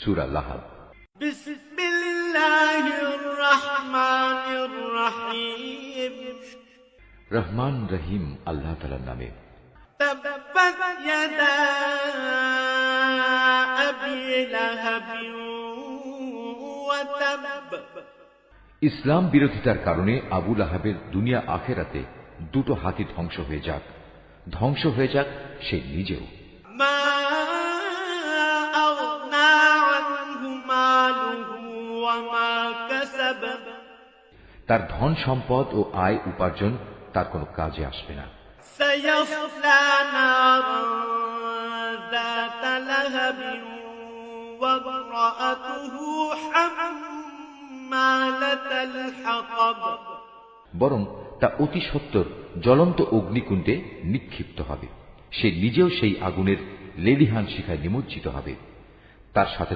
সূরা লাহাব। বিসমিল্লাহির রহমানির রহিম। রহমান রহিম আল্লাহ তাআলার নামে। তাব্বাত ইয়াদা আবি লাহাবিন ওয়া তাব। ইসলাম বিরোধিতার কারণে আবু লাহাবের দুনিয়া আখেরাতে দুটো হাতই ধ্বংস হয়ে যাক, ধ্বংস হয়ে যাক সে নিজেও। মা আগনা আনহু মালুহু ওয়া মা কাসাব। তার ধন সম্পদ ও আয় উপার্জন তার কোনো কাজে আসবে না। সায়াসলা নারান যাতা লাহাবিন ওয়া ইমরাআতুহু হাম্মালাতাল হাতাব। বরং তা অতি সত্বর জ্বলন্ত অগ্নিকুণ্ডে নিক্ষিপ্ত হবে, সে নিজেও সেই আগুনের লেলিহান শিখায় নিমজ্জিত হবে, তার সাথে